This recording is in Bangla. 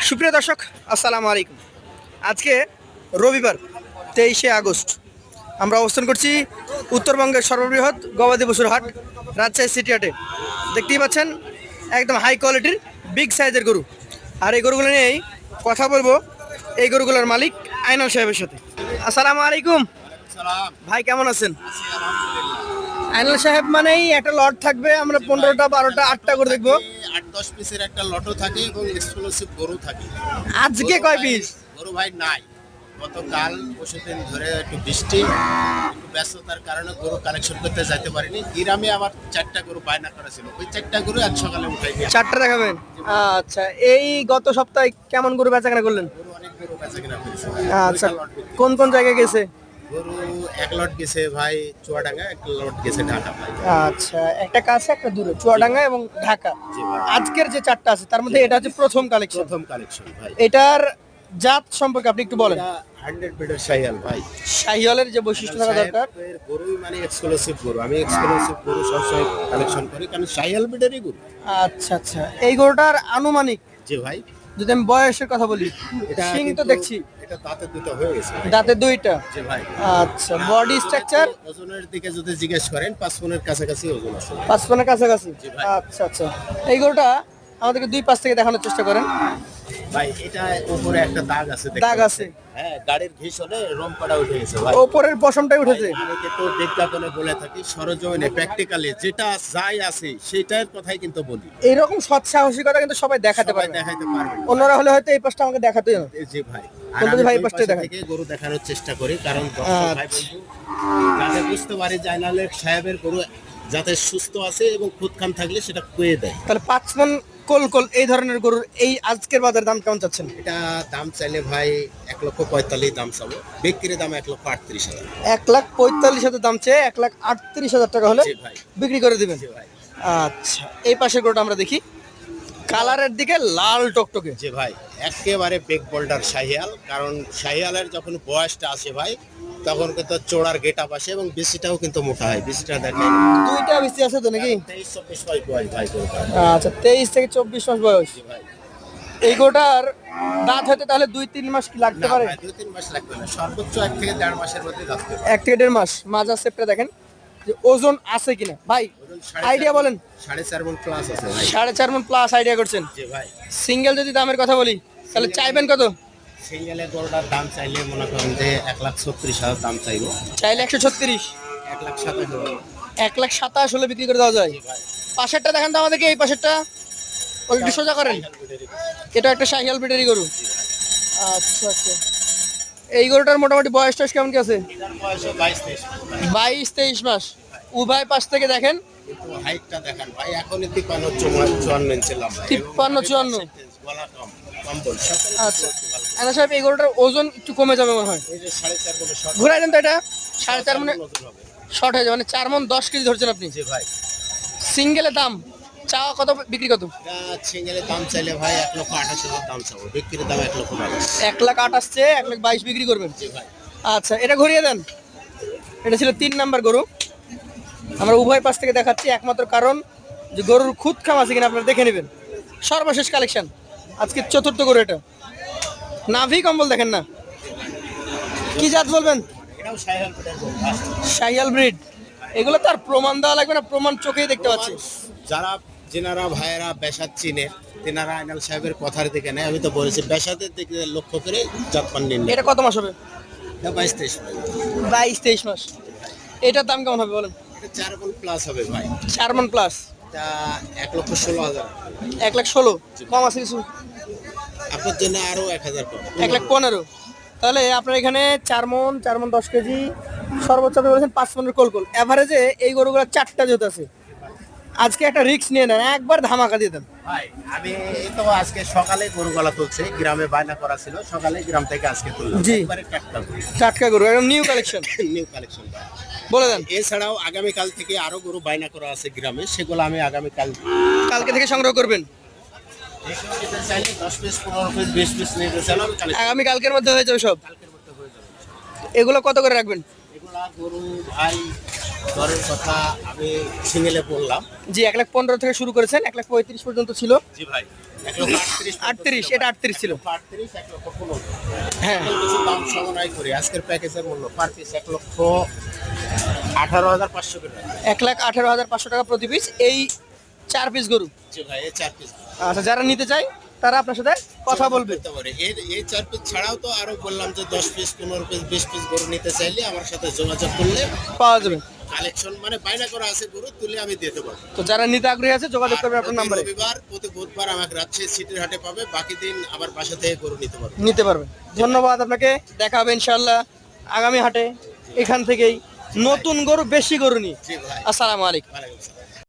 সুপ্রিয় দর্শক, আসসালামু আলাইকুম। আজকে রবিবার 23শে আগস্ট। আমরা অবস্থান করছি উত্তরবঙ্গের সর্ববৃহৎ গবাদি পশুর হাট রাজশাহী সিটি হাটে। দেখতেই পাচ্ছেন একদম হাই কোয়ালিটির বিগ সাইজের গরু। আর এই গরুগুলো নিয়েই কথা বলবো এই গরুগুলোর মালিক আইনাল সাহেবের সাথে। আসসালামু আলাইকুম ভাই, কেমন আছেন? আইনাল সাহেব মানেই একটা লট থাকবে, আমরা 15টা 12টা 8টা করে দেখবো। 8-10 পিসের একটা লটও থাকে এবং এক্সক্লুসিভ গরু থাকে। আজকে কয় পিস গরু ভাই নাই, গতকাল পরশুদিন ধরে একটু বৃষ্টি একটু ব্যস্ততার কারণে গরু কালেকশন করতে যাইতে পারিনি। গ্রামে আবার 4টা গরু বায়না করা ছিল, ওই 4টা গরু আজ সকালে উঠাই নিয়ে 4টা দেখাবেন? আচ্ছা, এই গত সপ্তাহে কেমন গরু বেচাকেনা করলেন? গরু অনেক গরু বেচা কিনা করেছে। আচ্ছা, কোন কোন জায়গায় গেছে? গরু এক লট গেছে ভাই চুয়াডাঙ্গা, এক লট গেছে ঢাকা ভাই। আচ্ছা, একটা কাছে একটা দূরে, চুয়াডাঙ্গা এবং ঢাকা। জি ভাই। আজকের যে 4টা আছে তার মধ্যে এটা হচ্ছে প্রথম কালেকশন। প্রথম কালেকশন ভাই। এটার জাত সম্পর্কে আপনি একটু বলেন। এটা 100 বিটের শাহিয়াল ভাই। শাহিওয়ালের যে বৈশিষ্ট্য থাকা দরকার। সাহেবের গরুই মানে এক্সক্লুসিভ গরু। আমি এক্সক্লুসিভ গরু সবসময় কালেকশন করি কারণ শাহিয়াল বিটেরই গরু। আচ্ছা আচ্ছা, এই গরুটার আনুমানিক জি ভাই। যদি আমি বয়সের কথা বলি, এটা সিং তো কিন্তু দেখছি এটা দাঁতে দুটো হয়ে গেছে ভাই। দাঁতে দুইটা। জি ভাই। আচ্ছা, বডি স্ট্রাকচার ওজনের দিকে যদি জিজ্ঞেস করেন 5 মণের কাছাকাছি ওজন আছে। 5 পনের কাছাকাছি। জি ভাই। আচ্ছা আচ্ছা, এই গরুটা আমাদেরকে দুই পাশ থেকে দেখানোর চেষ্টা করেন। ভাই এটা উপরে একটা দাগ আছে, দেখতে দাগ পাচ্ছেন? আছে। হ্যাঁ, গাড়ির ঘিসনে রংপাড়া উঠে গেছে ভাই। ওপরের পশমটাই উঠেছে। আমি কিন্তু বিজ্ঞাপনে বলে থাকি, সরজমিনে প্র্যাকটিক্যালি যেটা যাই আছে সেটার কথাই কিন্তু বলি। এইরকম সৎ সাহসিকতা কিন্তু সবাই দেখাতে সবাই পারে না। দেখাইতে পারবে না। অন্যরা হলে হয়তো এই পাশটা আমাকে দেখাতে না। জি ভাই। আর বলতে আমি ভাই দুই পাশটা পাশে দেখান। থেকে গরু দেখানোর চেষ্টা করি কারণ দর্শক ভাই বন্ধু যাতে বুঝতে পারে যে আইনালের সাহেবের গরু যাতে সুস্থ আছে এবং খুদখান থাকলে সেটা কয়ে দেয়। তাহলে 5 মন কোল এই ধরনের গরুর এই আজকের বাজার দাম কেমন চাচ্ছেন? এটা দাম চাইলে ভাই 1,45,000 দাম চাবো, বিক্রির দাম 1,38,000। 1,45,000 দাম চেয়ে 1,38,000 টাকা হলে জি ভাই। বিক্রি করে দিবেন। জি ভাই। আচ্ছা, এই পাশের গরুটা আমরা দেখি, কালারের দিকে লাল টকটকে। জি ভাই, একেবারে বিগ বোল্ডার শাহিয়াল, কারণ শাহিয়ালের যখন বয়সটা আসে ভাই তখন কিন্তু চোড়ার গেটআপ আসে এবং বেশিটাও কিন্তু মোটা হয়। বেশিটা দেখেন দুইটা বেশি আছে তো নাকি? 23-24 বয়স ভাই গরুটা। আচ্ছা, 23 থেকে 24 মাস বয়স। জি ভাই। এই গরুটার দাঁত হতে তাহলে 2-3 মাস কি লাগতে না পারে? ভাই, 2-3 মাস লাগবে না, সর্বোচ্চ 1 থেকে 1.5 মাসের মধ্যে লাগবে। 1 থেকে 1.5 মাস। মাজা সেপটা দেখেন যে ওজন আছে কিনা। ভাই ওজন আইডিয়া বলেন। 4.5 মণ প্লাস আছে ভাই। 4.5 মণ প্লাস আইডিয়া করছেন। জি ভাই। সিঙ্গেল যদি দামের কথা বলি তাহলে চাইবেন কত? সিঙ্গেলে গরুটার দাম চাইলে মনে করেন যে 1,36,000 দাম চাইবো। চাইলে 136, 1,27,000। 1,27,000 হলে বিক্রি করে দেওয়া যায়। জি ভাই। পাশেরটা দেখেন তো আমাদেরকে, এই পাশেরটা একটু সোজা করেন। এটা একটা শাহিয়াল ব্রিডেরই গরু। আচ্ছা আচ্ছা, এই গরুটার মোটামুটি বয়স টয়স কেমন কি আছে? এটার বয়সও 22-23 মাস ভাই। 22-23 মাস। উভয় পাশ থেকে দেখেন। কিন্তু হাইটটা দেখেন ভাই, এখনই 53-54 ইঞ্চিলাম ভাই। 53-54। গলা কম, কম্বল সকল আচ্ছা, আনা সাহেব এই গরুটার ওজন একটু কমে যাবে মনে হয়। এই যে 4.5 মণ শর্ট ঘুরাই দেন তো, এটা 4.5 মনে ওজন হবে। শর্ট হয়ে যাবে, মানে 4 মণ 10 কেজি ধরছেন আপনি। জি ভাই। সিঙ্গেলের দাম চাওয়া কত, বিক্রি কত? এটা সিঙ্গেলের দাম চাইলে ভাই 1,28,000 দাম চাবো, বিক্রির দাম 1,22,000। 1,28,000 চেয়ে 1,22,000 বিক্রি করবেন। জি ভাই। আচ্ছা, এটা ঘুরিয়ে দেন। এটা ছিল 3 নাম্বার গরু। আমরা উভয় পাশ থেকে দেখাচ্ছি একমাত্র কারণ যে গরুর খুদ খাম আছে কিনা আপনারা দেখে নেবেন। সর্বশেষ কালেকশন আজকে 4র্থ গরু। এটা নাভি কম্বল দেখেন না, কি জাত বলবেন? এটাও শাহিয়াল ব্রিডের গরু। শাহিয়াল ব্রিড। এগুলো তো আর প্রমাণ দেওয়া লাগবে না, প্রমাণ চোখেই দেখতে পাচ্ছি। যারা যেনারা ভাইয়েরা বেসাদ চিনে তেনারা আইনাল সাহেবের কথার দিকে নেয়। আমি তো বলেছি বেসাদের দিকে লক্ষ্য করে জাতমান নিন। এটা কত মাস হবে? এটা 22-23 ভাই। 22-23 মাস। এটার দাম কেমন হবে বলেন? এটা 4 মণ প্লাস হবে ভাই। 4 মণ প্লাস। এটা 1,16,000। 1,16,000 কম আছে কিছু? আপনার জন্য আরো 1,000 কম। 1,15,000। তাহলে আপনার এখানে 4 মণ 10 কেজি, সর্বোচ্চ আপনি বলেছেন 5 মণের কোল। এভারেজে এই গরুগুলো 4টা জোত আছে। আজকে একটা রিস্ক নিয়ে নেন, একবার ধামাকা দিয়ে দেন। ভাই আমি এই তো আজকে সকালে গরু গলা তুলছে, গ্রামে বায়না করা ছিল, সকালে গ্রাম থেকে আজকে তুললাম। জি। একবারে টাটকা গরু। টাটকা গরু, একদম নিউ কালেকশন। নিউ কালেকশন ভাই। বলে দেন। এছাড়াও আগামীকাল থেকে আরো গরু বায়না করা আছে গ্রামে, সেগুলো আমি আগামীকাল কালকে থেকে সংগ্রহ করবেন। চাইলে 10 পিস 15 পিস 20 পিস নিতে চাইলে আমি কালেকশন আগামী কালকের মধ্যে হয়ে যাবে সব। কালকের মধ্যে হয়ে যাবে। এগুলো কত করে রাখবেন? এগুলা গরু ভাই দরের কথা আমি সিঙ্গেলে বললাম। জি 1,15,000 থেকে শুরু করেছেন, 1,35,000 পর্যন্ত ছিল। জি ভাই 1,38,000 38 এটা 38 ছিল। 38 1,15,000 হ্যাঁ কিছু দাম সমন্বয় করি আজকের প্যাকেজের মূল্য পার পিস 1,18,500 টাকা। 1,18,500 টাকা প্রতি পিস, এই 4 পিস গরু। জি ভাই এই 4 পিস আচ্ছা, যারা নিতে চায় তারা আপনার সাথে কথা বলবে। এই 4 পিস ছাড়াও তো আরো বললাম যে 10 পিস 15 পিস 20 পিস গরু নিতে চাইলে আমার সাথে যোগাযোগ করলে পাওয়া যাবে। কালেকশন মানে বাইনা করা আছে গরু তুলে আমি দিতে পারবো। তো যারা নিতে আগ্রহী আছে যোগাযোগ করবে আপনার প্রতি নাম্বারে। রবিবার প্রতি বুধবার আমাকে রাজশাহী সিটির হাটে পাবে, বাকি দিন আবার বাসা থেকে গরু নিতে পারবে। ধন্যবাদ আপনাকে, দেখা হবে ইনশাআল্লাহ আগামী হাটে। এখান থেকেই নতুন গরু বেশি গরু নিয়ে। জি ভাই আসসালামু আলাইকুম। ওয়ালাইকুম আসসালাম।